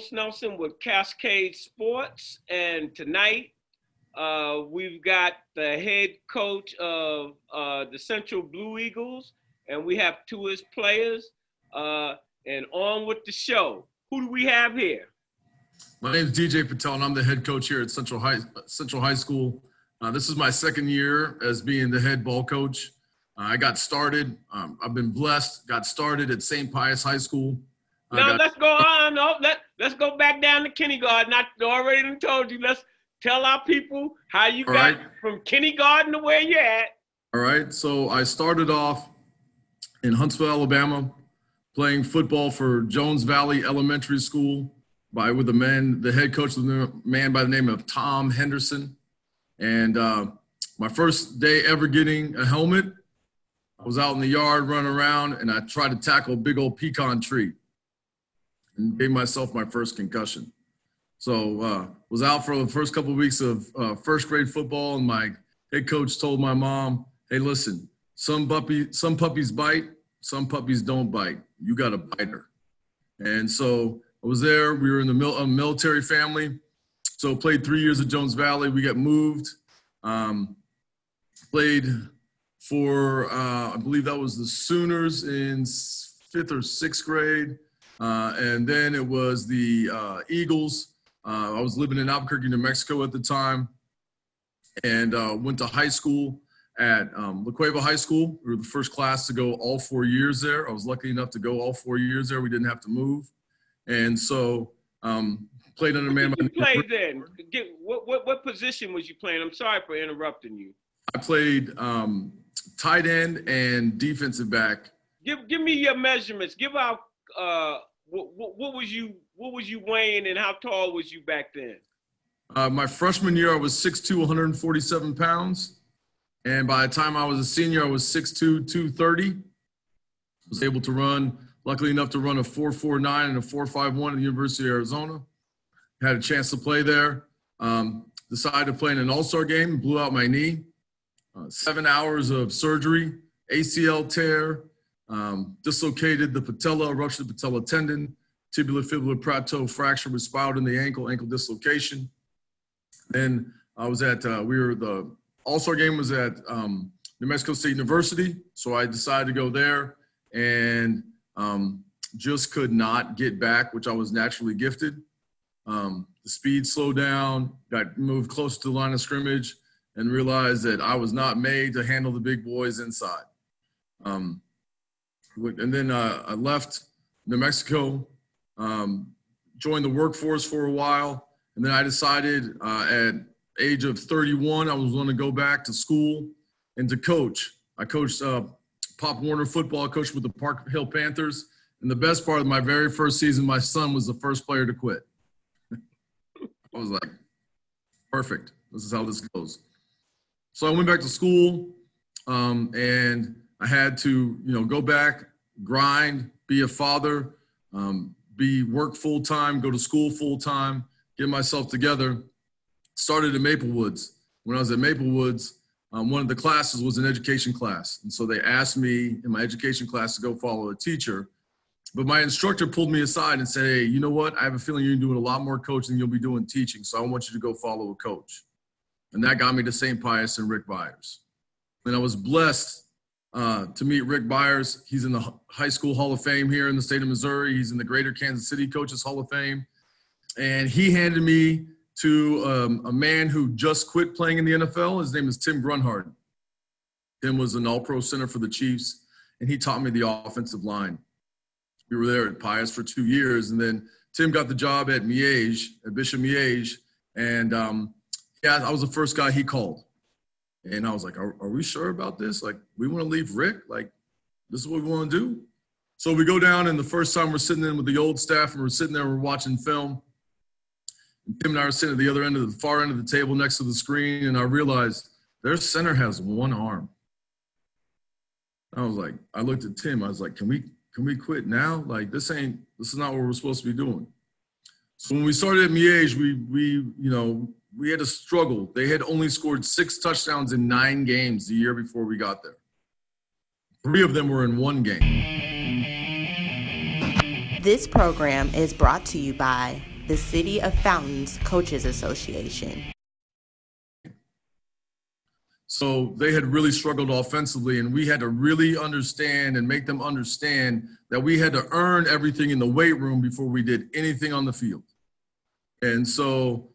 Carlos Nelson with Cascade Sports, and tonight we've got the head coach of the Central Blue Eagles, and we have two of his players, and on with the show. Who do we have here? My name is DJ Pittel, and I'm the head coach here at Central High School. This is my second year as being the head ball coach. I got started. I've been blessed. Got started at St. Pius High School. Let's go on. Let's go back down to kindergarten. I already told you. Let's tell our people how you got from kindergarten to where you're at. All right. So I started off in Huntsville, Alabama, playing football for Jones Valley Elementary School with the head coach was a man by the name of Tom Henderson. And my first day ever getting a helmet, I was out in the yard running around, and I tried to tackle a big old pecan tree and gave myself my first concussion. So was out for the first couple of weeks of first grade football, and my head coach told my mom, hey, listen, some puppies bite, some puppies don't bite. You got to bite her. And so I was there. We were in the military family. So played 3 years at Jones Valley. We got moved. Played for, I believe that was the Sooners in 5th or 6th grade. And then it was the Eagles. I was living in Albuquerque, New Mexico at the time, and went to high school at La Cueva High School. We were the first class to go all 4 years there. I was lucky enough to go all 4 years there. We didn't have to move. And so played under a man. You played then. What position was you playing? I'm sorry for interrupting you. I played tight end and defensive back. Give me your measurements. Give out what was you weighing, and how tall was you back then? My freshman year, I was 6'2", 147 pounds. And by the time I was a senior, I was 6'2", 230. Was able to run, luckily enough to run a 4.49 and a 4.51 at the University of Arizona. Had a chance to play there. Decided to play in an all-star game, blew out my knee. 7 hours of surgery, ACL tear, dislocated the patella, ruptured the patella tendon, tibular fibular plateau fracture was spiraled in the ankle dislocation. Then I was at, the all-star game was at New Mexico State University. So I decided to go there and just could not get back, which I was naturally gifted. The speed slowed down, got moved close to the line of scrimmage, and realized that I was not made to handle the big boys inside. And then I left New Mexico, joined the workforce for a while, and then I decided at age of 31 I was going to go back to school and to coach. I coached Pop Warner football. I coached with the Park Hill Panthers, and the best part of my very first season, my son was the first player to quit. I was like, perfect. This is how this goes. So I went back to school, and I had to, go back, grind, be a father, work full-time, go to school full-time, get myself together. Started at Maplewoods. When I was at Maplewoods, one of the classes was an education class. And so they asked me in my education class to go follow a teacher. But my instructor pulled me aside and said, hey, you know what? I have a feeling you're doing a lot more coaching than you'll be doing teaching. So I want you to go follow a coach. And that got me to St. Pius and Rick Byers. And I was blessed to meet Rick Byers. He's in the High School Hall of Fame here in the state of Missouri. He's in the Greater Kansas City Coaches Hall of Fame. And he handed me to a man who just quit playing in the NFL. His name is Tim Grunhard. Tim was an all-pro center for the Chiefs, and he taught me the offensive line. We were there at Pius for 2 years, and then Tim got the job at Bishop Miege, and I was the first guy he called. And I was like, are we sure about this? Like, we want to leave Rick? Like, this is what we want to do? So we go down, and the first time we're sitting in with the old staff, and we're sitting there, we're watching film. And Tim and I are sitting at the other end of the far end of the table next to the screen, and I realized their center has one arm. I was like, I looked at Tim. I was like, can we quit now? Like, this is not what we're supposed to be doing. So when we started at Miege, we had to struggle. They had only scored 6 touchdowns in 9 games the year before we got there. 3 of them were in 1 game. This program is brought to you by the City of Fountains Coaches Association. So they had really struggled offensively, and we had to really understand and make them understand that we had to earn everything in the weight room before we did anything on the field. And so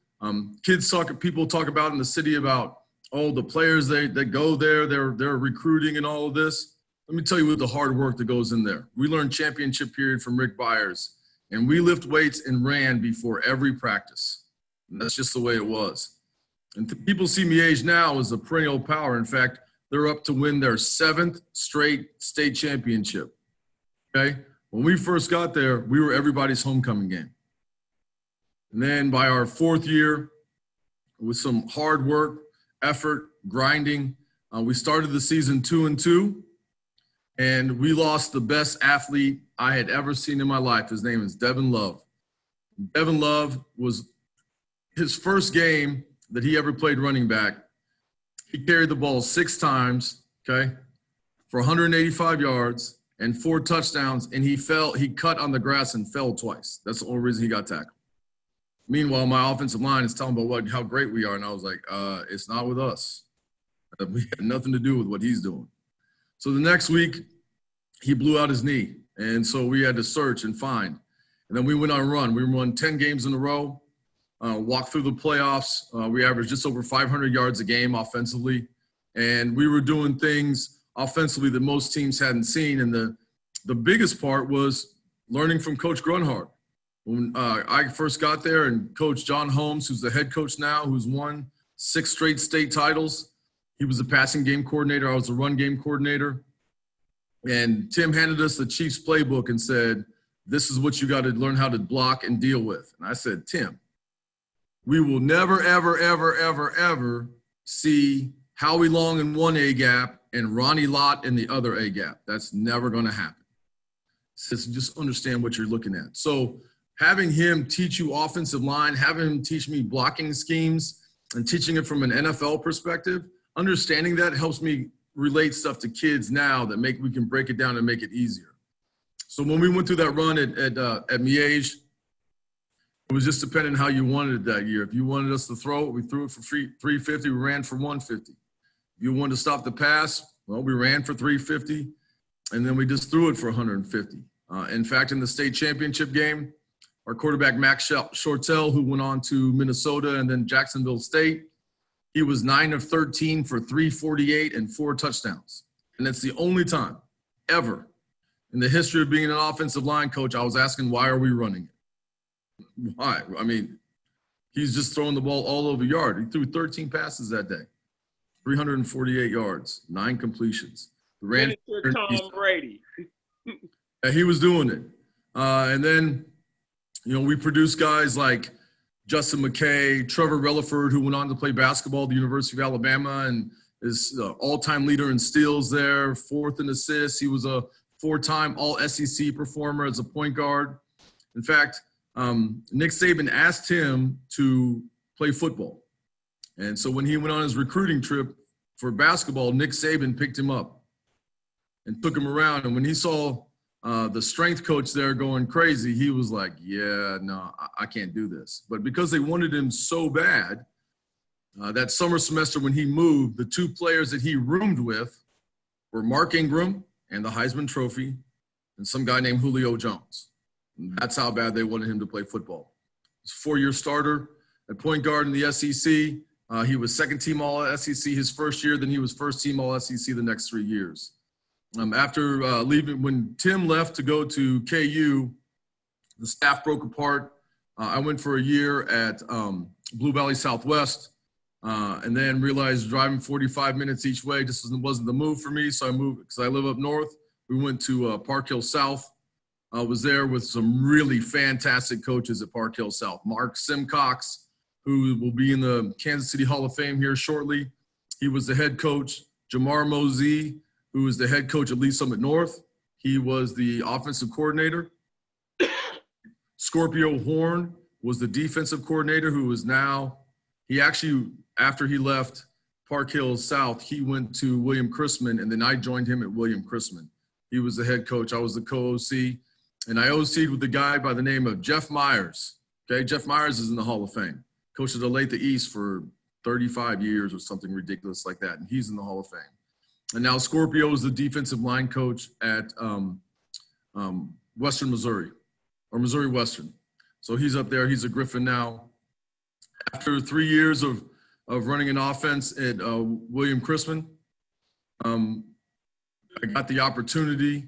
people talk about in the city about, oh, the players that go there, they're recruiting and all of this. Let me tell you what the hard work that goes in there. We learned championship period from Rick Byers, and we lift weights and ran before every practice. And that's just the way it was. And people see Miege now as a perennial power. In fact, they're up to win their 7th straight state championship. Okay? When we first got there, we were everybody's homecoming game. And then by our 4th year, with some hard work, effort, grinding, we started the season 2-2, and we lost the best athlete I had ever seen in my life. His name is Devin Love. Devin Love was his first game that he ever played running back. He carried the ball 6 times, okay, for 185 yards and 4 touchdowns, and he cut on the grass and fell twice. That's the only reason he got tackled. Meanwhile, my offensive line is telling about how great we are, and I was like, it's not with us. We had nothing to do with what he's doing. So the next week, he blew out his knee, and so we had to search and find. And then we went on a run. We won 10 games in a row. Walked through the playoffs. We averaged just over 500 yards a game offensively. And we were doing things offensively that most teams hadn't seen. And the biggest part was learning from Coach Grunhard. When I first got there, and Coach John Holmes, who's the head coach now, who's won 6 straight state titles, he was the passing game coordinator. I was the run game coordinator. And Tim handed us the Chiefs playbook and said, this is what you got to learn how to block and deal with. And I said, Tim, we will never, ever, ever, ever, ever see Howie Long in one A-gap and Ronnie Lott in the other A-gap. That's never going to happen. So just understand what you're looking at. So having him teach you offensive line, having him teach me blocking schemes, and teaching it from an NFL perspective, understanding that helps me relate stuff to kids now that we can break it down and make it easier. So when we went through that run at Miege, it was just depending how you wanted it that year. If you wanted us to throw it, we threw it for 350. We ran for 150. If you wanted to stop the pass, well, we ran for 350, and then we just threw it for 150. In fact, in the state championship game, our quarterback, Max Shortell, who went on to Minnesota and then Jacksonville State, he was 9 of 13 for 348 and 4 touchdowns. And it's the only time ever in the history of being an offensive line coach I was asking, why are we running it? Why? I mean, he's just throwing the ball all over the yard. He threw 13 passes that day, 348 yards, 9 completions. Miniature Tom Brady. He was doing it. And then, we produced guys like Justin McKay, Trevor Relaford, who went on to play basketball at the University of Alabama and is the all-time leader in steals there, 4th in assists. He was a 4-time All-SEC performer as a point guard. In fact, Nick Saban asked him to play football. And so when he went on his recruiting trip for basketball, Nick Saban picked him up and took him around. And when he saw the strength coach there going crazy, he was like, yeah, no, I can't do this. But because they wanted him so bad, that summer semester when he moved, the 2 players that he roomed with were Mark Ingram and the Heisman Trophy and some guy named Julio Jones. That's how bad they wanted him to play football. He's a 4-year starter at point guard in the SEC. He was 2nd-team All-SEC his first year. Then he was 1st-team All-SEC the next 3 years. After leaving, when Tim left to go to KU, the staff broke apart. I went for a year at Blue Valley Southwest and then realized driving 45 minutes each way just wasn't the move for me. So I moved because I live up north. We went to Park Hill South. I was there with some really fantastic coaches at Park Hill South. Mark Simcox, who will be in the Kansas City Hall of Fame here shortly. He was the head coach. Jamar Mosey, who was the head coach at Lee Summit North. He was the offensive coordinator. Scorpio Horn was the defensive coordinator, who is now – he actually, after he left Park Hill South, he went to William Chrisman, and then I joined him at William Chrisman. He was the head coach. I was the co-OC. And I OC'd with a guy by the name of Jeff Myers. Okay, Jeff Myers is in the Hall of Fame. Coached at Olathe East for 35 years or something ridiculous like that, and he's in the Hall of Fame. And now Scorpio is the defensive line coach at Western Missouri, or Missouri Western. So he's up there. He's a Griffin now. After 3 years of running an offense at William Chrisman, I got the opportunity,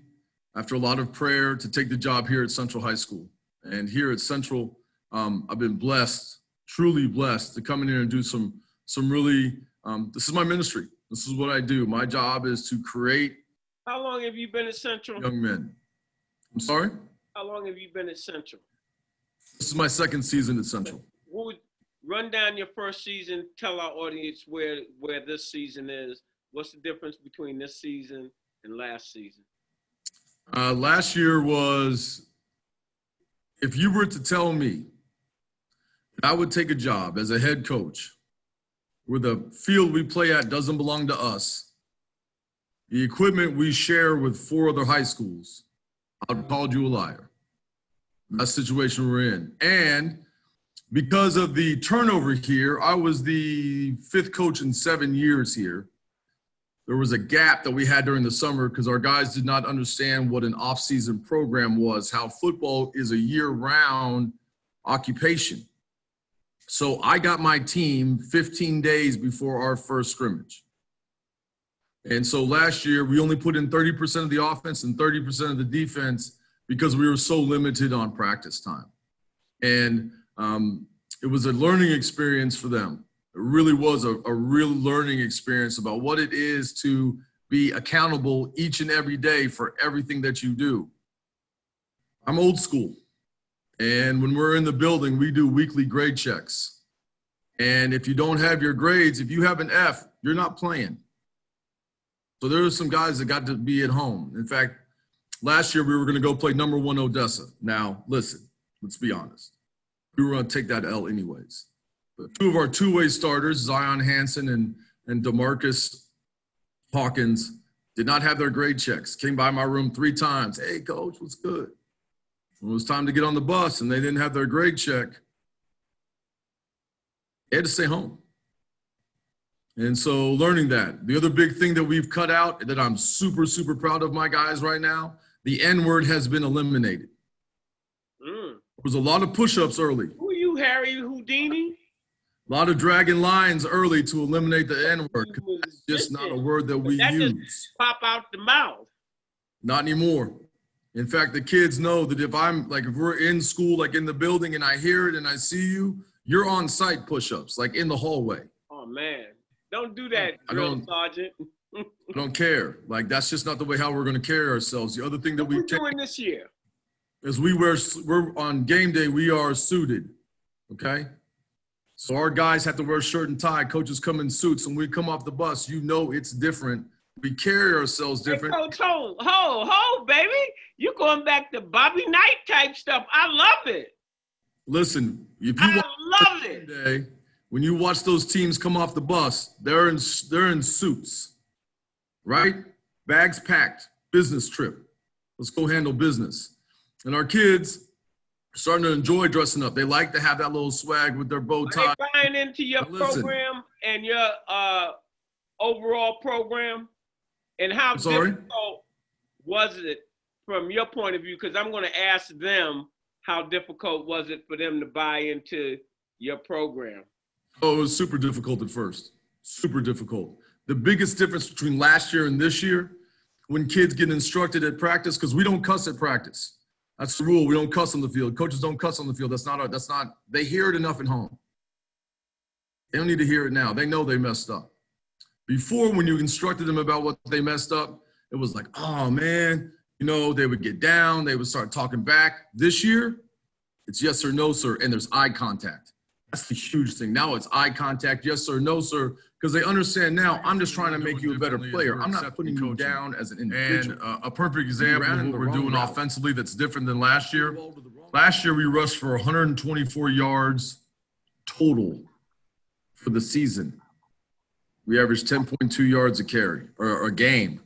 after a lot of prayer, to take the job here at Central High School. And here at Central, I've been blessed, truly blessed, to come in here and do some really, this is my ministry. This is what I do. My job is to create. How long have you been at Central? Young men. I'm sorry? How long have you been at Central? This is my second season at Central. Run down your first season. Tell our audience where this season is. What's the difference between this season and last season? Last year was, if you were to tell me that I would take a job as a head coach where the field we play at doesn't belong to us, the equipment we share with 4 other high schools, I would have called you a liar. That's the situation we're in. And because of the turnover here, I was the 5th coach in 7 years here. There was a gap that we had during the summer because our guys did not understand what an off-season program was, how football is a year-round occupation. So I got my team 15 days before our first scrimmage. And so last year, we only put in 30% of the offense and 30% of the defense because we were so limited on practice time. And it was a learning experience for them. It really was a real learning experience about what it is to be accountable each and every day for everything that you do. I'm old school. And when we're in the building, we do weekly grade checks. And if you don't have your grades, if you have an F, you're not playing. So there were some guys that got to be at home. In fact, last year we were going to go play number 1 Odessa. Now, listen, let's be honest. We were going to take that L anyways. But 2 of our two-way starters, Zion Hansen and DeMarcus Hawkins, did not have their grade checks. Came by my room 3 times. Hey, coach, what's good? When it was time to get on the bus and they didn't have their grade check, they had to stay home. And so learning that. The other big thing that we've cut out that I'm super, super proud of my guys right now, the N-word has been eliminated. There was a lot of push-ups early. Who are you, Harry Houdini? A lot of dragging lines early to eliminate the N-word. That's just not a word that we use. Just pop out the mouth. Not anymore. In fact, the kids know that if we're in school, like in the building, and I hear it and I see you, you're on site push-ups, like in the hallway. Oh, man. Don't do that, drill sergeant. I don't care. Like, that's just not the way how we're going to carry ourselves. The other thing that we're doing this year is we're on game day, we are suited, okay? So our guys have to wear shirt and tie. Coaches come in suits. When we come off the bus, you know it's different. We carry ourselves different. Hey, Coach, ho, baby. You're going back to Bobby Knight type stuff. I love it. Listen, if you love it. Day, when you watch those teams come off the bus, they're in suits, right? Bags packed, business trip. Let's go handle business. And our kids are starting to enjoy dressing up. They like to have that little swag with their bow tie. Are they buying into your program and your overall program? And how difficult was it from your point of view? Because I'm going to ask them, how difficult was it for them to buy into your program? Oh, it was super difficult at first. Super difficult. The biggest difference between last year and this year, when kids get instructed at practice, because we don't cuss at practice. That's the rule. We don't cuss on the field. Coaches don't cuss on the field. They hear it enough at home. They don't need to hear it now. They know they messed up. Before, when you instructed them about what they messed up, it was like, oh, man, they would get down. They would start talking back. This year, it's yes or no, sir, and there's eye contact. That's the huge thing. Now it's eye contact, yes sir, no sir, because they understand now I'm just trying to make you a better player. I'm not putting you down as an individual. And a perfect example of what we're doing offensively that's different than last year. Last year we rushed for 124 yards total for the season. We averaged 10.2 yards a carry or a game.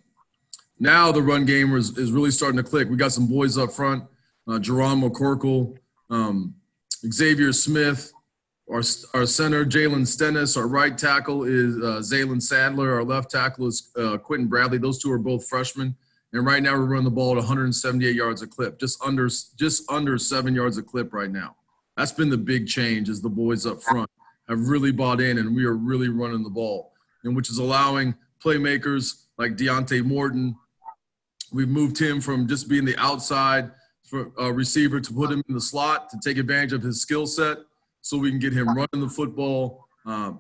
Now the run game is really starting to click. We got some boys up front, Jerron McCorkle, Xavier Smith. Our center, Jalen Stennis. Our right tackle is Zaylen Sadler. Our left tackle is Quentin Bradley. Those two are both freshmen. And right now we're running the ball at 178 yards a clip, just under 7 yards a clip right now. That's been the big change, is the boys up front have really bought in, and we are really running the ball, and which is allowing playmakers like Diante Morton. We've moved him from just being the outside receiver to put him in the slot to take advantage of his skill set, so we can get him running the football,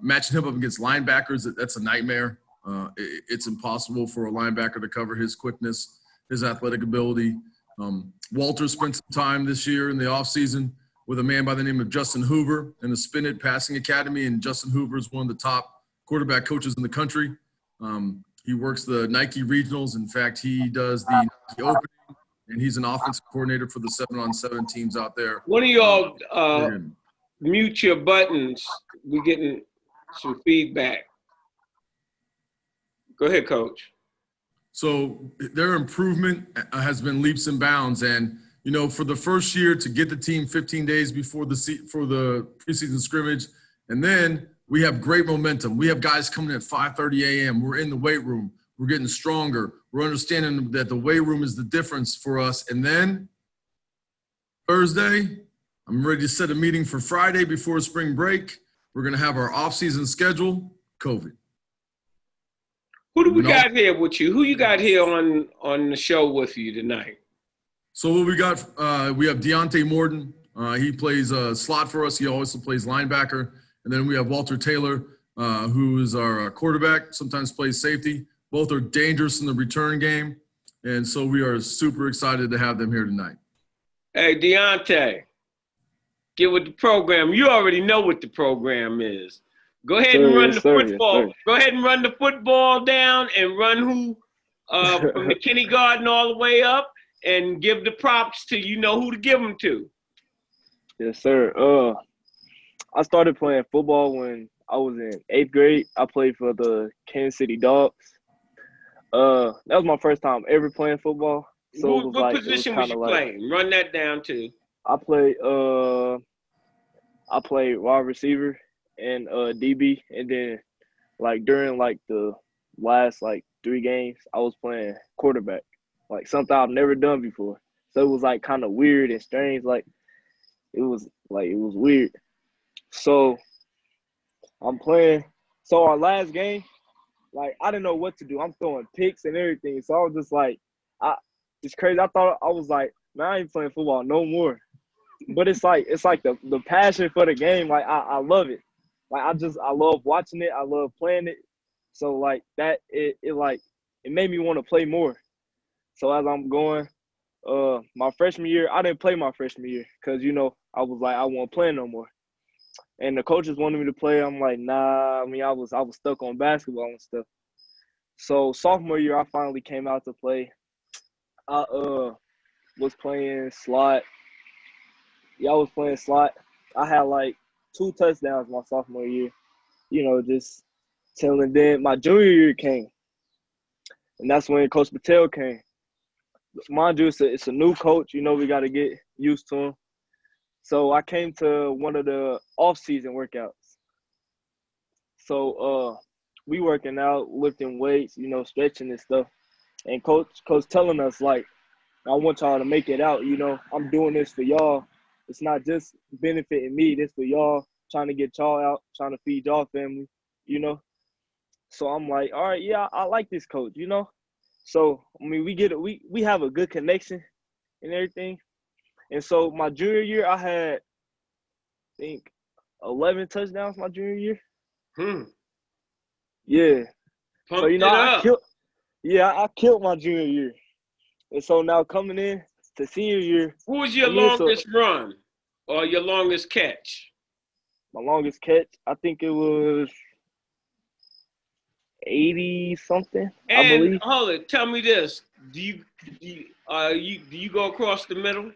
matching him up against linebackers. That's a nightmare. It's impossible for a linebacker to cover his quickness, his athletic ability. Walter spent some time this year in the offseason with a man by the name of Justin Hoover in the Spin It Passing Academy, and Justin Hoover is one of the top quarterback coaches in the country. He works the Nike regionals. In fact, he does the Nike Opening, and he's an offensive coordinator for the 7-on-7 teams out there. One of y'all mute your buttons. We're getting some feedback. Go ahead, Coach. So their improvement has been leaps and bounds. And, you know, for the first year to get the team 15 days before the preseason scrimmage, and then we have great momentum. We have guys coming at 5:30 a.m. We're in the weight room. We're getting stronger. We're understanding that the weight room is the difference for us. And then Thursday, I'm ready to set a meeting for Friday before spring break. We're going to have our off-season schedule, COVID. Who do we got here with you? Who you got here on the show with you tonight? So what we got, we have Diante Morton. He plays slot for us. He also plays linebacker. And then we have Walter Taylor, who is our quarterback, sometimes plays safety. Both are dangerous in the return game. And so we are super excited to have them here tonight. Hey, Diante, get with the program. You already know what the program is. Go ahead and run the football. Go ahead and run the football down and run who from the kindergarten all the way up, and give the props to who to give them to. Yes, sir. I started playing football when I was in 8th grade. I played for the Kansas City Dogs. That was my first time ever playing football. So what position was you playing? Run that down too. I played wide receiver and DB, and then during the last 3 games, I was playing quarterback, something I've never done before. So it was kind of weird and strange. It was weird. So I'm playing. So our last game, I didn't know what to do. I'm throwing picks and everything. So I was just it's crazy. I thought I was man, I ain't playing football no more. But it's the passion for the game. I love it. I love watching it. I love playing it. So it made me want to play more. So as I'm going, my freshman year, I didn't play my freshman year because I was I won't play no more. And the coaches wanted me to play. I'm nah. I mean, I was stuck on basketball and stuff. So sophomore year, I finally came out to play. I was playing slot. Yeah, I was playing slot. I had 2 touchdowns my sophomore year, just telling. Then my junior year came, and that's when Coach Pittel came. Mind you, it's a new coach. We got to get used to him. So I came to one of the off-season workouts. So we working out, lifting weights, stretching and stuff. And coach telling us I want y'all to make it out. I'm doing this for y'all. It's not just benefiting me. This for y'all, trying to get y'all out, trying to feed y'all family, So I'm all right, yeah, I like this coach, So, I mean, we have a good connection and everything. And so my junior year, I had, I think, 11 touchdowns my junior year. Yeah. So, I killed my junior year. And so now coming in to senior year. Who was your longest run or your longest catch? My longest catch, I think it was 80-something, I believe. And hold it, tell me this: do you go across the middle?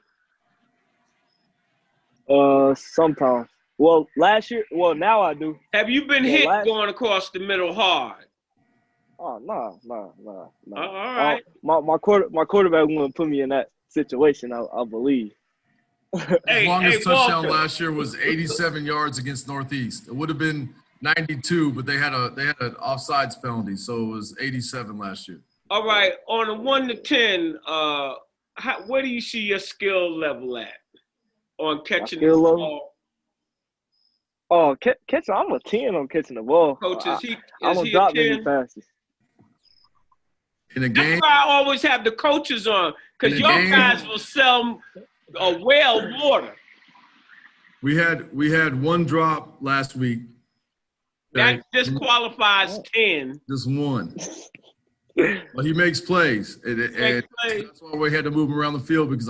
Sometimes. Well, last year. Well, now I do. Have you been hit going across the middle hard? Oh no. All right. My quarterback wouldn't put me in that situation. I believe. His Hey, longest hey, touchdown Walter. last year was 87 yards against Northeast. It would have been 92, but they had an offsides penalty, so it was 87 last year. All right, on a 1 to 10, where do you see your skill level at on catching the skill level? ball? Oh, catching! I'm a 10 on catching the ball. Coach, I is don't he a drop many 10? passes. In a That's game, why I always have the coaches on, because In a your game- guys will sell a well of water. we had one drop last week. That Okay? disqualifies 10. Just one. But he makes plays, and plays. that's why we had to move him around the field, because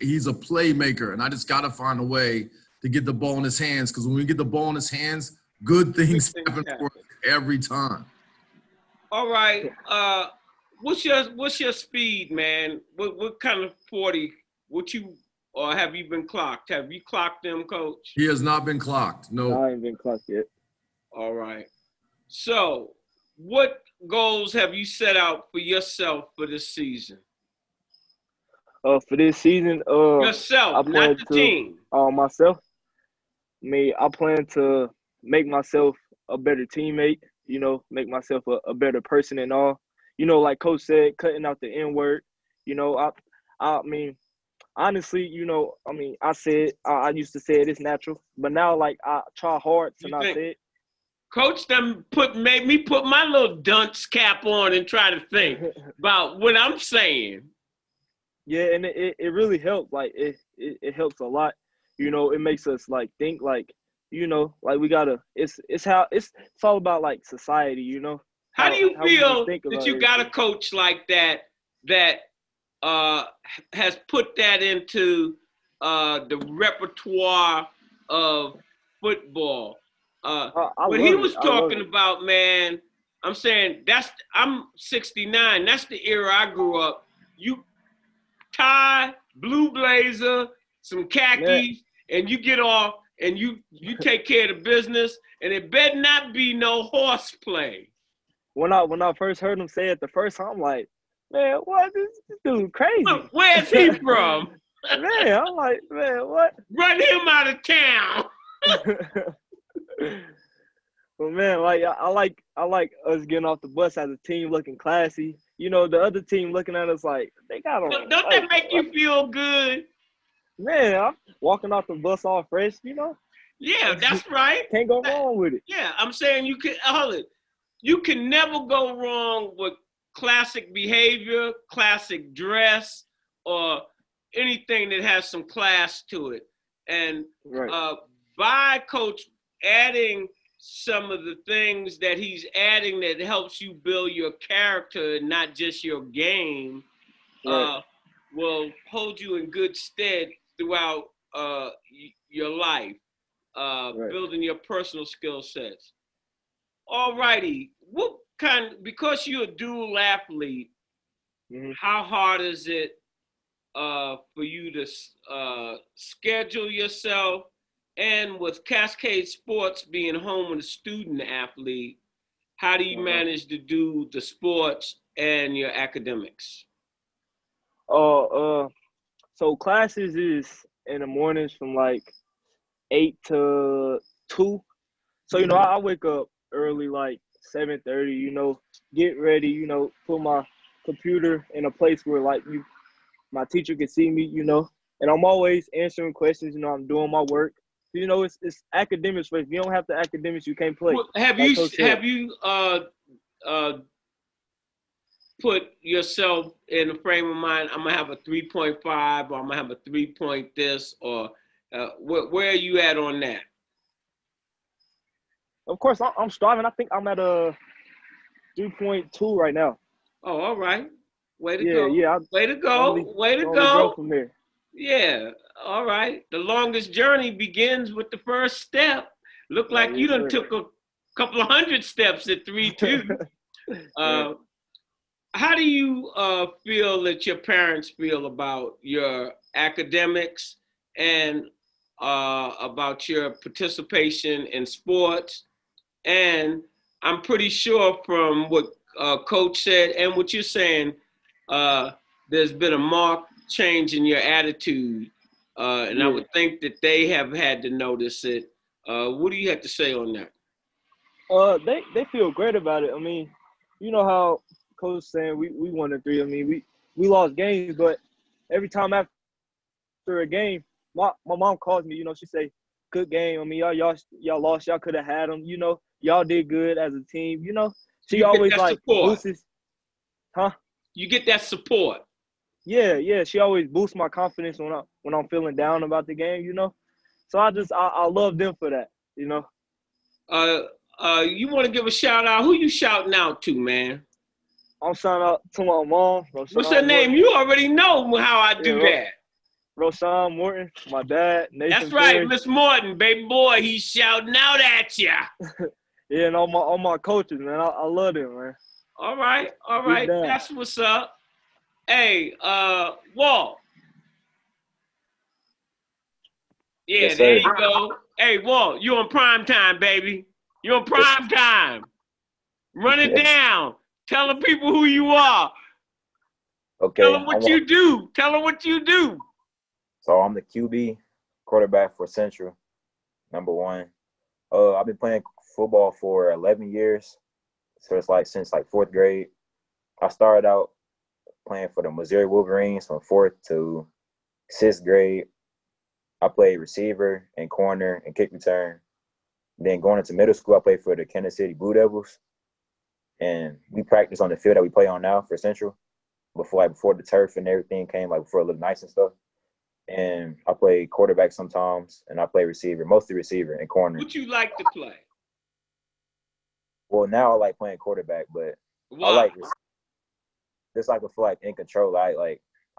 he's a playmaker, and I just got to find a way to get the ball in his hands, because when we get the ball in his hands, good things happen for us every time. All right. What's your speed, man? What kind of 40? Or have you been clocked? Have you clocked them, Coach? He has not been clocked. No. I ain't been clocked yet. All right. So, what goals have you set out for yourself for this season? For this season, Yourself, not the team. Myself. I plan to make myself a better teammate. Make myself a better person and all. Like Coach said, cutting out the N-word. I mean, honestly, I used to say it is natural, but now like I try hard to not say it. Coach made me put my little dunce cap on and try to think about what I'm saying. Yeah, and it really helps. Like it helps a lot. It makes us like think like, like we gotta. It's all about like society. How do you feel that you got a everything. coach like that has put that into the repertoire of football? What he was talking about, man, I'm saying I'm 69. That's the era I grew up. You tie, blue blazer, some khakis, and you get off and you take care of the business, and it better not be no horseplay. When I first heard him say it the first time, I'm like, man, what? This dude crazy. Where's he from? Man, I'm like, man, what? Run him out of town. But man, like I like us getting off the bus as a team looking classy. The other team looking at us like they got on. Don't that make you feel good? Man, I'm walking off the bus all fresh. Yeah, that's right. Can't go wrong with it. Yeah, I'm saying you can never go wrong with classic behavior, classic dress, or anything that has some class to it. And by Coach adding some of the things that he's adding that helps you build your character and not just your game, will hold you in good stead throughout your life, building your personal skill sets. All righty. Because you're a dual athlete, how hard is it for you to schedule yourself? And with Cascade Sports being home with a student athlete, how do you manage to do the sports and your academics? So classes is in the mornings from like 8 to 2. So, I wake up early, like 7:30, get ready, put my computer in a place where like my teacher can see me, and I'm always answering questions, I'm doing my work. It's academics first. If you don't have the academics, you can't play. Well, have you put yourself in a frame of mind, I'm gonna have a 3.5 or I'm gonna have a 3 this, or where are you at on that? Of course, I'm striving. I think I'm at a 3.2 right now. Oh, all right. Way to go. Yeah. Way to go. Way to go go. From there. Yeah. All right. The longest journey begins with the first step. Look like you done took a couple of 100 steps at 3.2. How do you feel that your parents feel about your academics and about your participation in sports? And I'm pretty sure from what Coach said and what you're saying, there's been a marked change in your attitude And I would think that they have had to notice it. What do you have to say on that? They feel great about it. I mean, you know how Coach was saying we won the 3. I mean, we lost games, but every time after a game, my mom calls me. You know, she say, "Good game. I mean, y'all lost. Y'all could have had them. You know, y'all did good as a team. You know." She always like boosts, huh? You get that support. Yeah. She always boosts my confidence when I'm feeling down about the game. You know, so I love them for that. You know. You want to give a shout out? Who you shouting out to, man? I'm shouting out to my mom. What's her name? You already know how I do that. Roshan Morton, my dad, Nathan. That's right, Miss Morton, baby boy. He's shouting out at ya. Yeah, and all my coaches, man. I love them, man. All right. That's what's up. Hey, Walt. Yeah, yes, there you go. Hey, Walt, you on prime time, baby. You on prime time. Run it down. Tell the people who you are. Okay. Tell them what you do. Tell them what you do. So I'm the QB quarterback for Central, number 1. I've been playing football for 11 years. So it's like since like 4th grade. I started out playing for the Missouri Wolverines from 4th to 6th grade. I played receiver and corner and kick return. Then going into middle school, I played for the Kansas City Blue Devils. And we practice on the field that we play on now for Central. Before the turf and everything came, like before it looked nice and stuff. And I play quarterback sometimes, and I play receiver, mostly receiver and corner. What you like to play? Well, now I like playing quarterback, but why? I like just like I feel like in control. I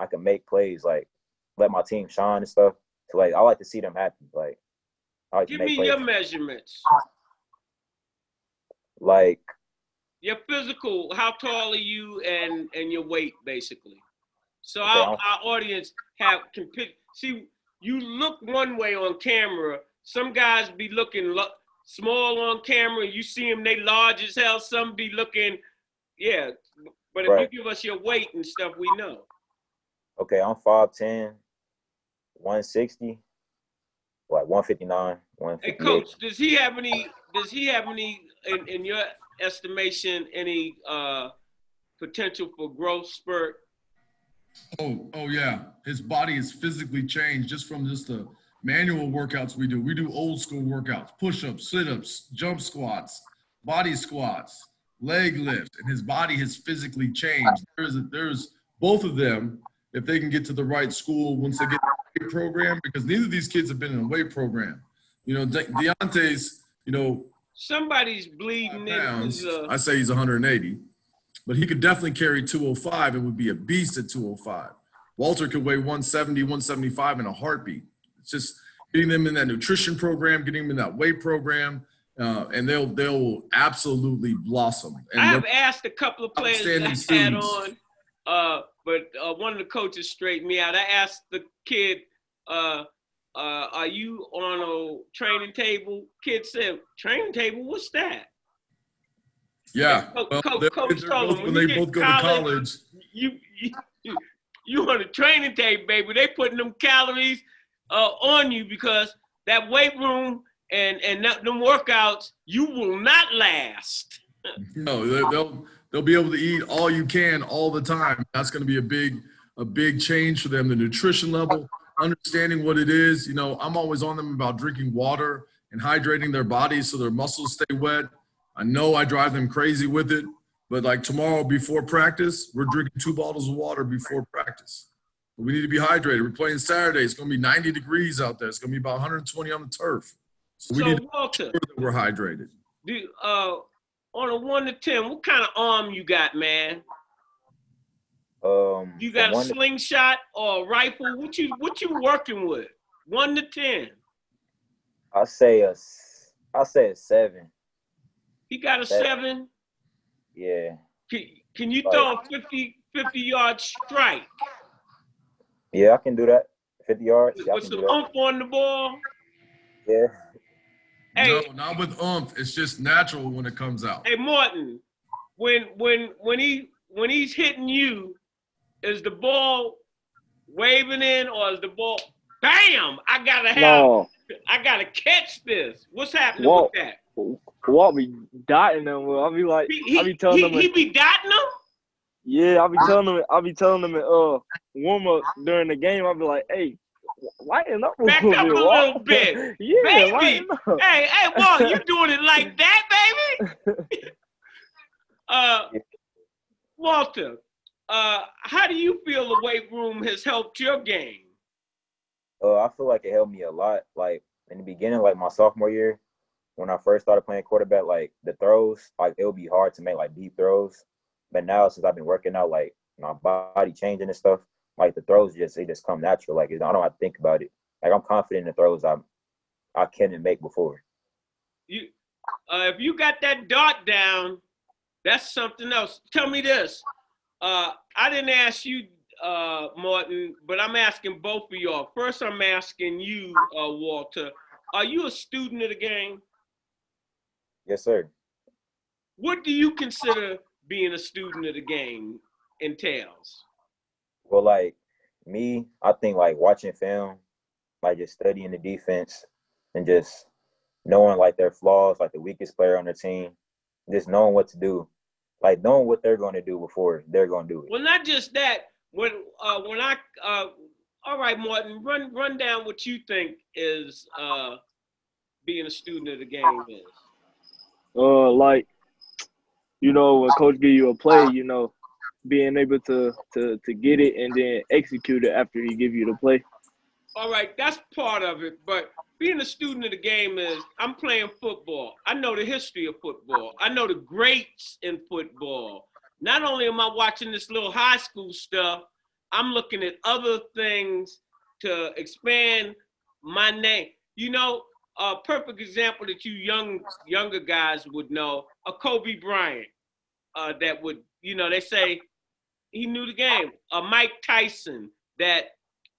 can make plays, like let my team shine and stuff. So like I like to see them happy. Like I like give to make me plays. Your measurements. Like your physical. How tall are you and your weight, basically? So okay, our audience can pick. See, you look one way on camera. Some guys be looking small on camera. You see them, they large as hell. Some be looking, yeah. But if you give us your weight and stuff, we know. Okay, I'm 5'10", 160, like 159, 158. Hey, Coach, does he have any, in your estimation, any potential for growth spurt? Oh yeah. His body is physically changed just from the manual workouts we do. We do old school workouts, push-ups, sit-ups, jump squats, body squats, leg lifts, and his body has physically changed. There's both of them, if they can get to the right school once they get to the weight program, because neither of these kids have been in a weight program. You know, Diante's, you know, somebody's bleeding pounds, I say he's 180. But he could definitely carry 205 and would be a beast at 205. Walter could weigh 170, 175 in a heartbeat. It's just getting them in that nutrition program, getting them in that weight program, and they'll absolutely blossom. And I have asked a couple of players that I had on, but one of the coaches straightened me out. I asked the kid, are you on a training table? Kid said, training table? What's that? Yeah, Coach told him, when they both go to college. You on the training table, baby. They putting them calories on you because that weight room and them workouts, you will not last. No, they'll be able to eat all you can all the time. That's going to be a big change for them. The nutrition level, understanding what it is. You know, I'm always on them about drinking water and hydrating their bodies so their muscles stay wet. I know I drive them crazy with it, but like tomorrow before practice, we're drinking 2 bottles of water before practice. But we need to be hydrated. We're playing Saturday. It's going to be 90 degrees out there. It's going to be about 120 on the turf. So we need to make sure that we're hydrated. On a 1 to 10, what kind of arm you got, man? You got a slingshot or a rifle? What you working with? 1 to 10. I'll say a 7. He got a 7? Yeah. Can you throw a 50-yard strike? Yeah, I can do that. 50 yards. With some oomph on the ball? Yeah. Hey, no, not with oomph. It's just natural when it comes out. Hey, Morton, when he's hitting you, is the ball waving in or is the ball Bam! I gotta catch this. What's happening Walt, with that? Walt be dotting them. I be like, I be telling them. He be dotting them? Yeah, I be telling them warm up during the game. I be like, hey, lighten up a Back little up bit, a Walt. little bit. Yeah, baby. lighten up. Hey, Walt, you doing it like that, baby? Walter, how do you feel the weight room has helped your game? I feel like it helped me a lot. Like in the beginning, like my sophomore year, when I first started playing quarterback, like the throws, like it would be hard to make like deep throws. But now since I've been working out, like my body changing and stuff, like the throws just come natural. Like I don't have to think about it. Like I'm confident in the throws I couldn't make before. You, if you got that dart down, that's something else. Tell me this. I didn't ask you, Morton, but I'm asking both of y'all. First, I'm asking you, Walter. Are you a student of the game? Yes, sir. What do you consider being a student of the game entails? Well, like me, I think like watching film, like just studying the defense and just knowing like their flaws, like the weakest player on the team, just knowing what to do, like knowing what they're going to do before they're going to do it. Well, not just that. When I all right, Martin, run down what you think is being a student of the game is. Like, you know, when coach give you a play, you know, being able to get it and then execute it after he give you the play. All right, that's part of it, but being a student of the game is I'm playing football. I know the history of football. I know the greats in football. Not only am I watching this little high school stuff, I'm looking at other things to expand my name. You know, a perfect example that you younger guys would know, a Kobe Bryant that would, you know, they say he knew the game. A Mike Tyson that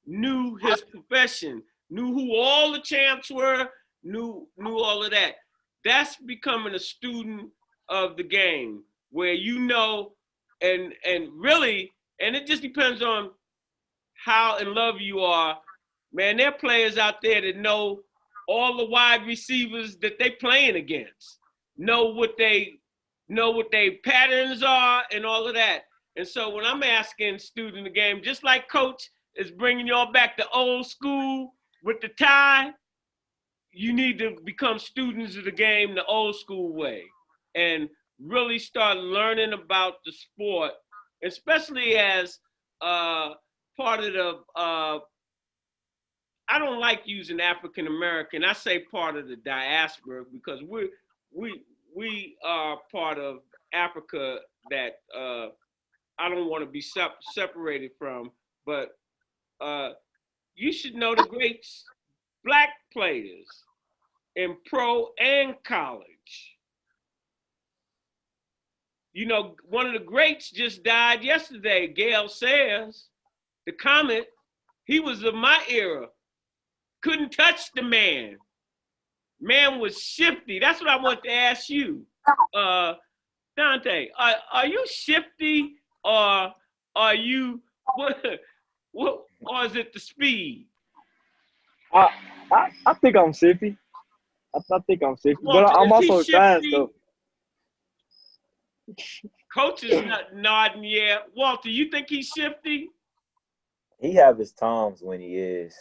knew his profession, knew who all the champs were, knew all of that. That's becoming a student of the game where you know, and really, and it just depends on how in love you are. Man, there are players out there that know all the wide receivers that they playing against, know what they patterns are and all of that. And so when I'm asking student of the game, just like coach is bringing y'all back to old school with the tie, you need to become students of the game the old school way and really start learning about the sport, especially as part of the, I don't like using African American. I say part of the diaspora because we are part of Africa that I don't want to be separated from, but you should know the great black players in pro and college. You know, one of the greats just died yesterday, Gale Sayers, the Comet. He was of my era. Couldn't touch the man. Man was shifty. That's what I want to ask you. Dante, are you shifty or are you, what or is it the speed? I think I'm shifty. I think I'm shifty, Walter, but I'm also fast though. Coach is nodding, yeah. Walter, you think he's shifty? He have his times when he is.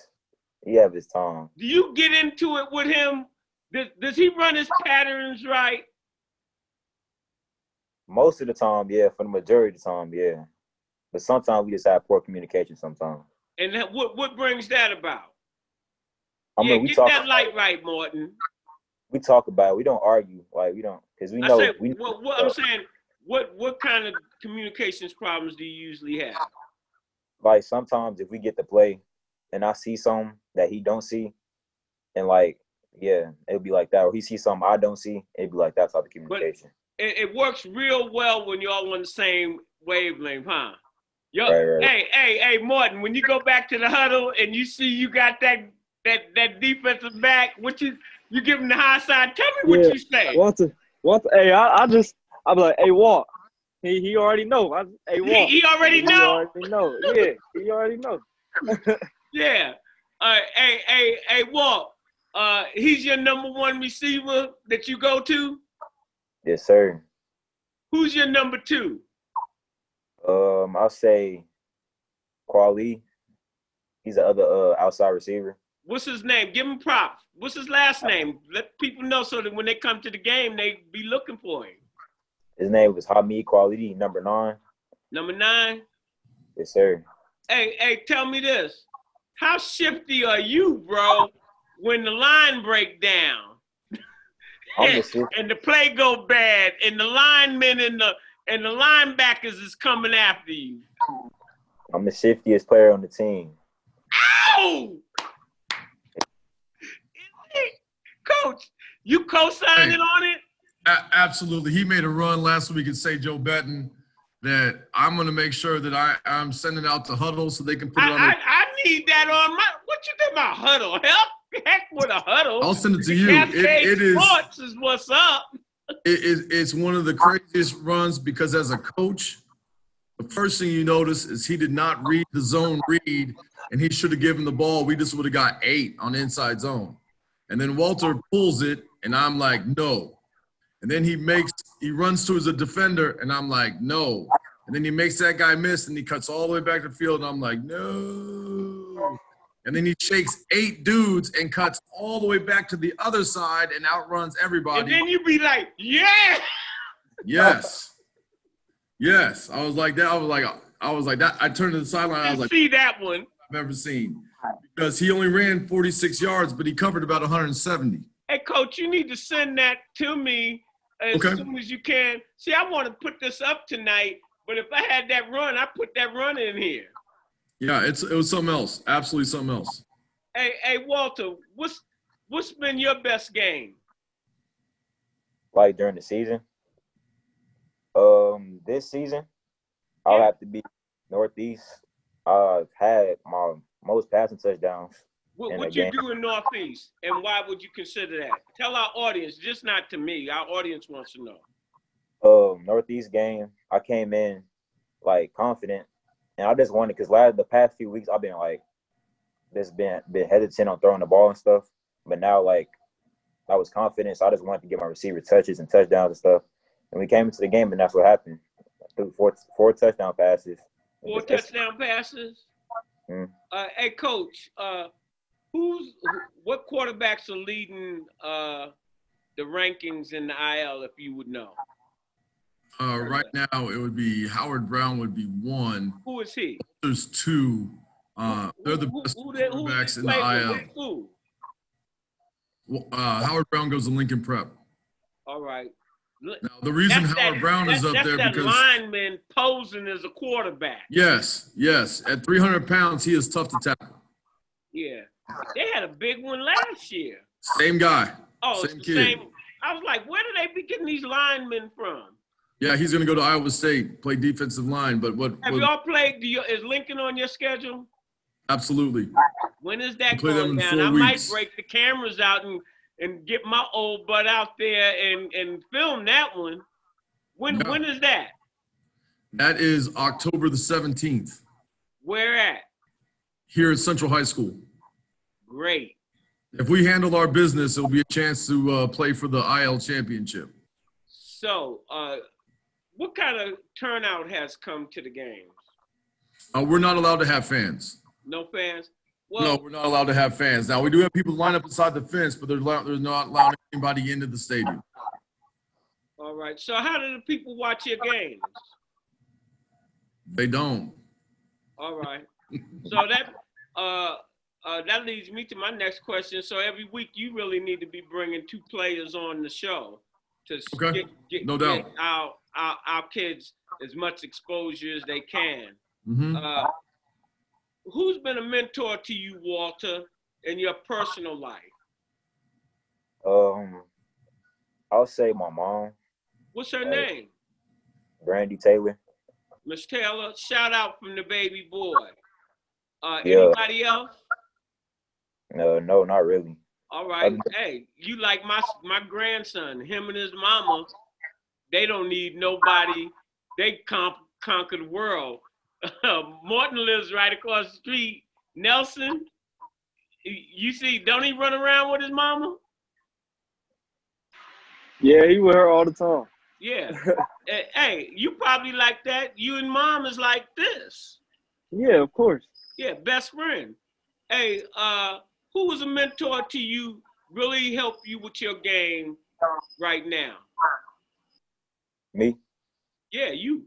He have his time. Do you get into it with him? Does he run his patterns right? Most of the time, yeah. For the majority of the time, yeah. But sometimes we just have poor communication sometimes. And what brings that about? I mean, get that light right, Morton. We talk about it. We don't argue. Like, we don't, because we know. I'm saying, what kind of communications problems do you usually have? Like, sometimes if we get to play and I see something that he don't see, and like, yeah, it'll be like that. Or he sees something I don't see, it'll be like that type of communication. But it works real well when y'all on the same wavelength, huh? Yo, right. Hey, Morton, when you go back to the huddle and you see you got that defensive back, you give him the high side. Tell me what you say. Walter, hey, I'm like, hey, Walt. He already know. Hey, Walt. He already know. He already know. Yeah, he already know. Yeah. Hey, Walt. He's your number one receiver that you go to. Yes, sir. Who's your number two? I'll say Quali. He's the other outside receiver. What's his name? Give him props. What's his last name? Let people know so that when they come to the game, they be looking for him. His name was Hamid Quality, number 9. Number 9? Yes, sir. Hey, tell me this. How shifty are you, bro, when the line break down? And the play go bad, and the linemen and the linebackers is coming after you. I'm the shiftiest player on the team. Ow! Coach, you co-signing on it? Absolutely. He made a run last week and say Joe Betton that I'm going to make sure that I'm sending out to Huddle so they can put it on. I need that on my. What you think about Huddle? Heck with a Huddle. I'll send it to you. Cascade Sports is what's up. It's one of the craziest runs because as a coach, the first thing you notice is he did not read the zone read, and he should have given the ball. We just would have got 8 on inside zone. And then Walter pulls it, and I'm like, no. And then he runs towards a defender, and I'm like, no. And then he makes that guy miss, and he cuts all the way back to the field, and I'm like, no. And then he shakes 8 dudes and cuts all the way back to the other side and outruns everybody. And then you be like, yeah. Yes. Yes. I was like that. I was like that. I turned to the sideline. I was like, see that one. I've ever seen. Because he only ran 46 yards, but he covered about 170. Hey, Coach, you need to send that to me as soon as you can. See, I want to put this up tonight, but if I had that run, I put that run in here. Yeah, it was something else. Absolutely something else. Hey, Walter, what's been your best game? Like during the season? This season, I'll have to be Northeast. I've had my most passing touchdowns. What you do in Northeast, and why would you consider that? Tell our audience, just not to me. Our audience wants to know. Northeast game, I came in like confident, and I just wanted because the past few weeks I've been like just been hesitant on throwing the ball and stuff. But now like I was confident, so I just wanted to get my receiver touches and touchdowns and stuff. And we came into the game, and that's what happened. I threw four touchdown passes. 4 touchdown passes. Mm-hmm. Hey, Coach, what quarterbacks are leading the rankings in the IL, if you would know? Right now, it would be Howard Brown would be 1. Who is he? There's 2. They're the best quarterbacks in the IL. Howard Brown goes to Lincoln Prep. All right. Now, the reason Howard Brown is up there because lineman posing as a quarterback. Yes. At 300 pounds, he is tough to tackle. Yeah. They had a big one last year. Same guy. Oh, same kid. I was like, where do they be getting these linemen from? Yeah, he's going to go to Iowa State, play defensive line. But have y'all played? Is Lincoln on your schedule? Absolutely. When is that going down? I might break the cameras out and get my old butt out there and film that one. When is that? That is October the 17th. Where at? Here at Central High School. Great. If we handle our business, it'll be a chance to play for the IL championship. So, what kind of turnout has come to the games? We're not allowed to have fans. No fans? Well, no, we're not allowed to have fans. Now, we do have people line up inside the fence, but they're not allowing anybody into the stadium. All right. So how do the people watch your games? They don't. All right. So that leads me to my next question. So every week you really need to be bringing 2 players on the show to get our kids as much exposure as they can. Mm-hmm. Who's been a mentor to you, Walter, in your personal life? I'll say my mom. What's her name? Brandy Taylor. Miss Taylor, shout out from the baby boy. Anybody else? No, not really. All right. Hey, you like my grandson, him and his mama, they don't need nobody. They conquer the world. Morton lives right across the street. Nelson, You see, don't he run around with his mama? Yeah, he with her all the time. Yeah. Hey, you probably like that. You and mom is like this. Yeah, of course. Yeah, best friend. Hey, who was a mentor to you, really help you with your game right now? Me? Yeah, you.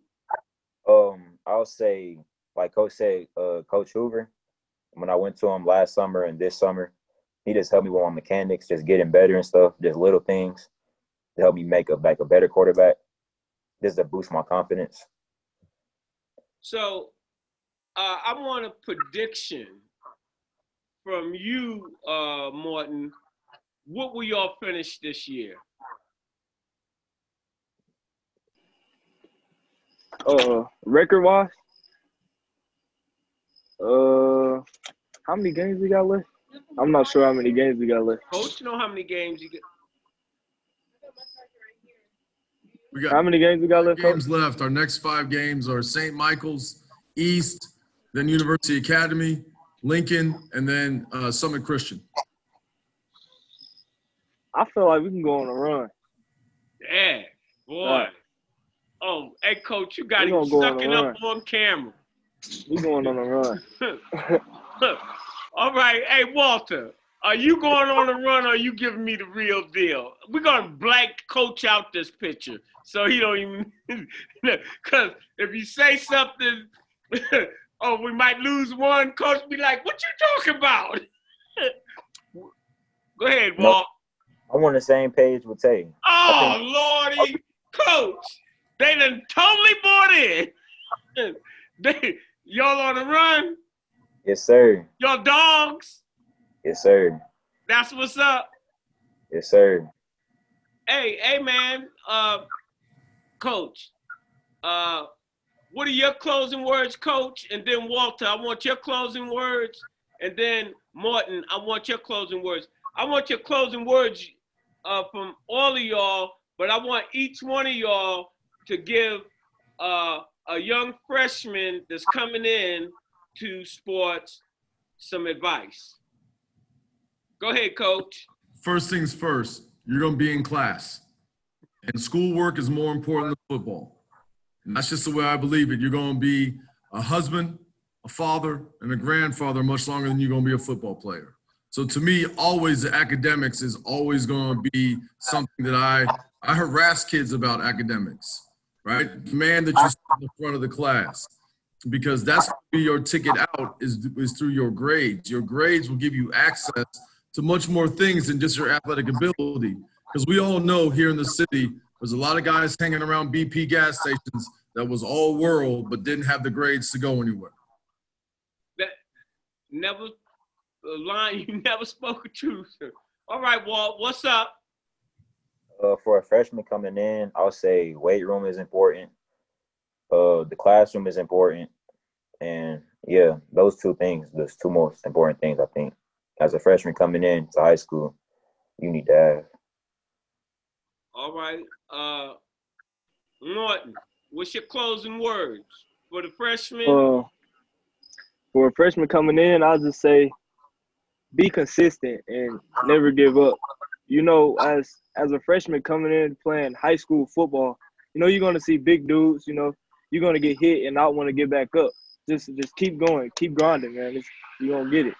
I'll say, like Coach said, Coach Hoover. When I went to him last summer and this summer, he just helped me with my mechanics, just getting better and stuff, just little things to help me make a better quarterback, just to boost my confidence. So I want a prediction from you, Morton. What will y'all finish this year? Record-wise, how many games we got left? I'm not sure how many games we got left. Coach, you know how many games you get? How many games we got left? Games left. Our next 5 games are St. Michael's, East, then University Academy, Lincoln, and then Summit Christian. I feel like we can go on a run. Yeah, boy. Oh, hey, Coach, you got him gonna go sucking on a up on camera. We going on a run. All right. Hey, Walter, are you going on a run or are you giving me the real deal? We're going to blank Coach out this picture so he don't even – because if you say something, oh, we might lose one, Coach be like, what you talking about? Go ahead, Walt. I'm on the same page with Tay. Oh, Lordy. Coach, they done totally bought in. Y'all on the run? Yes, sir. Y'all dogs? Yes, sir. That's what's up. Yes, sir. Hey, man, Coach, what are your closing words, Coach? And then Walter, I want your closing words. And then Morton, I want your closing words. I want your closing words from all of y'all, but I want each one of y'all to give a young freshman that's coming in to sports some advice. Go ahead, Coach. First things first, you're going to be in class. And schoolwork is more important than football. And that's just the way I believe it. You're going to be a husband, a father, and a grandfather much longer than you're going to be a football player. So to me, always the academics is always going to be something that I harass kids about academics, right? Demand that you sit in the front of the class because that's going to be your ticket out is through your grades. Your grades will give you access to much more things than just your athletic ability. Because we all know here in the city, there's a lot of guys hanging around BP gas stations that was all world but didn't have the grades to go anywhere. That never a line you never spoke a truth. All right, Walt, what's up? For a freshman coming in, I'll say weight room is important. The classroom is important. And yeah, those 2 things, those 2 most important things, I think. As a freshman coming in to high school, you need to have. All right. Norton, what's your closing words for the freshman? For a freshman coming in, I'll just say be consistent and never give up. You know, as a freshman coming in playing high school football, you know, you're going to see big dudes, you know, you're going to get hit and not want to get back up. Just keep going, keep grinding, man. You're going to get it.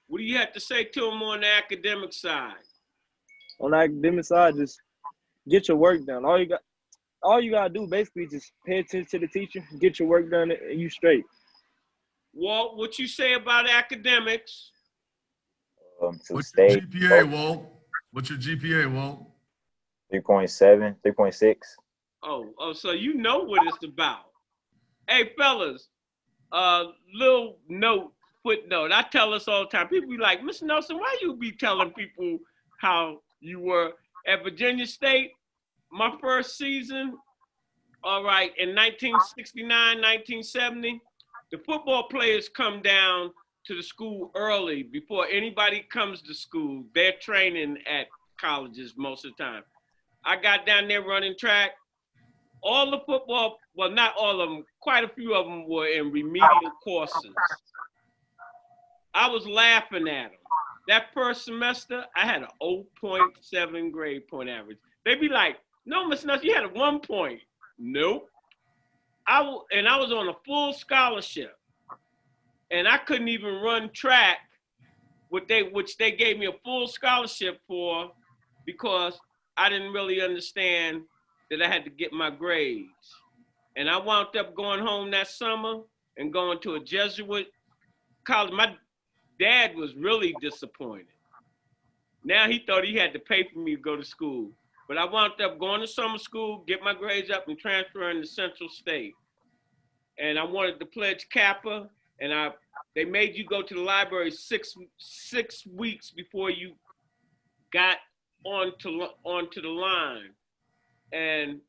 What do you have to say to them on the academic side? On the academic side, just get your work done. All you gotta do basically just pay attention to the teacher, get your work done, and you straight. Walt, what you say about academics? What's your GPA, Walt? What's your GPA, Walt? 3.7, 3.6. Oh, so you know what it's about. Hey, fellas, little footnote. I tell us all the time. People be like, Mr. Nelson, why you be telling people how you were at Virginia State? My first season, all right, in 1969, 1970, the football players come down to the school early before anybody comes to school. They're training at colleges most of the time. I got down there running track. All the football, well, not all of them, quite a few of them were in remedial courses. I was laughing at them. That first semester, I had a 0.7 grade point average. They'd be like, no, Miss Nuss, you had a 1 point. Nope. And I was on a full scholarship. And I couldn't even run track, which they gave me a full scholarship for, because I didn't really understand that I had to get my grades. And I wound up going home that summer and going to a Jesuit college. My dad was really disappointed. Now he thought he had to pay for me to go to school. But I wound up going to summer school, get my grades up, and transferring to Central State. And I wanted to pledge Kappa, and they made you go to the library six weeks before you got onto the line. And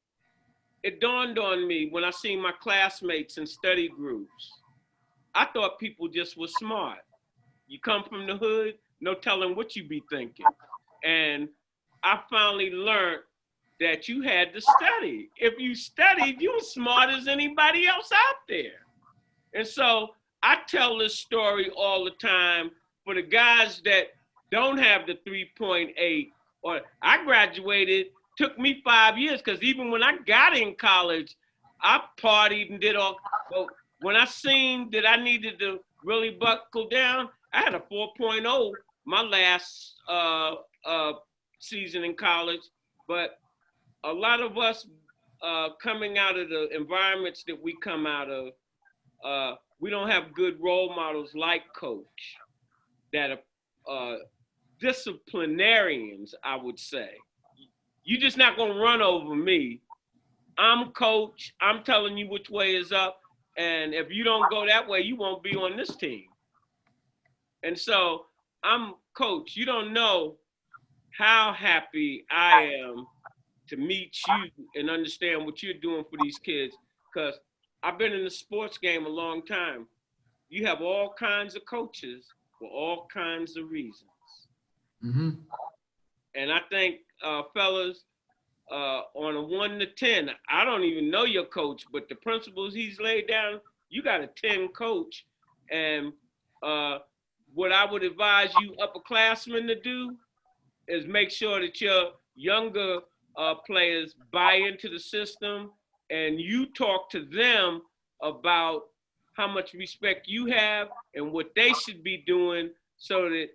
it dawned on me when I seen my classmates in study groups. I thought people just were smart. You come from the hood, no telling what you be thinking. And I finally learned that you had to study. If you studied, you were smart as anybody else out there. And so I tell this story all the time for the guys that don't have the 3.8, or I graduated, took me 5 years, because even when I got in college, I partied and did all, but when I seen that I needed to really buckle down, I had a 4.0 my last season in college. But a lot of us coming out of the environments that we come out of, we don't have good role models like Coach that are disciplinarians, I would say. You're just not gonna run over me. I'm Coach, I'm telling you which way is up, and if you don't go that way, you won't be on this team. And so I'm Coach. You don't know how happy I am to meet you and understand what you're doing for these kids, because I've been in the sports game a long time. You have all kinds of coaches for all kinds of reasons. Mm-hmm. And I think, fellas, on a 1 to 10, I don't even know your coach, but the principles he's laid down, you got a 10 coach. And what I would advise you upperclassmen to do is make sure that your younger players buy into the system, and you talk to them about how much respect you have and what they should be doing, so that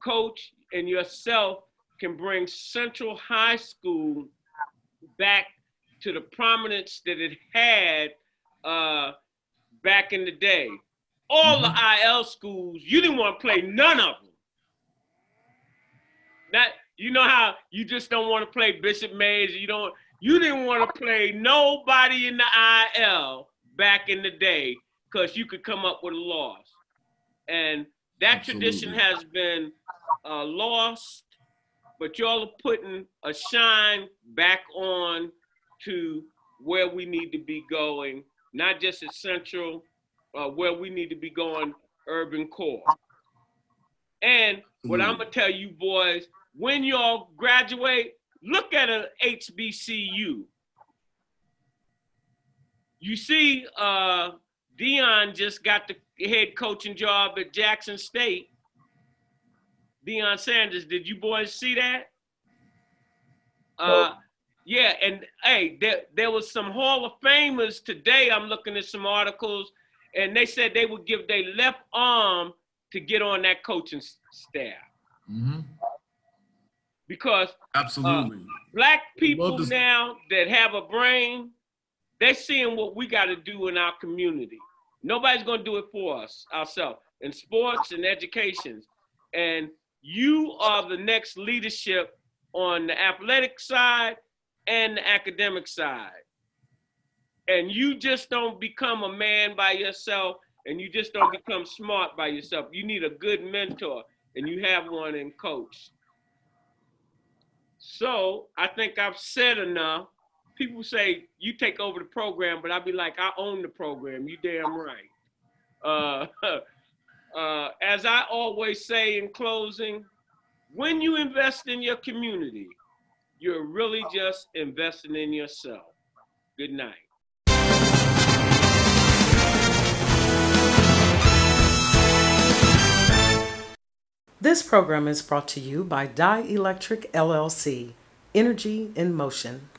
Coach and yourself can bring Central High School back to the prominence that it had back in the day. All the IL schools, you didn't want to play none of them. You know how you just don't want to play Bishop Mays, you didn't want to play nobody in the IL back in the day, because you could come up with a loss. And that Absolutely. Tradition has been lost, but y'all are putting a shine back on to where we need to be going, not just at Central, where we need to be going, urban core. And what I'm gonna tell you boys, when y'all graduate, look at an HBCU. You see, Deion just got the head coaching job at Jackson State. Deion Sanders, did you boys see that? Yeah, and hey, there was some Hall of Famers today. I'm looking at some articles, and they said they would give their left arm to get on that coaching staff. Mm-hmm. Because Absolutely. Black people now that have a brain, they're seeing what we got to do in our community. Nobody's going to do it for us, ourselves, in sports and education. And you are the next leadership on the athletic side and the academic side. And you just don't become a man by yourself, and you just don't become smart by yourself. You need a good mentor, and you have one in Coach. So I think I've said enough. People say, you take over the program, but I'll be like, I own the program. You damn right. As I always say in closing, when you invest in your community, you're really just investing in yourself. Good night. This program is brought to you by Dielectric LLC, Energy in Motion.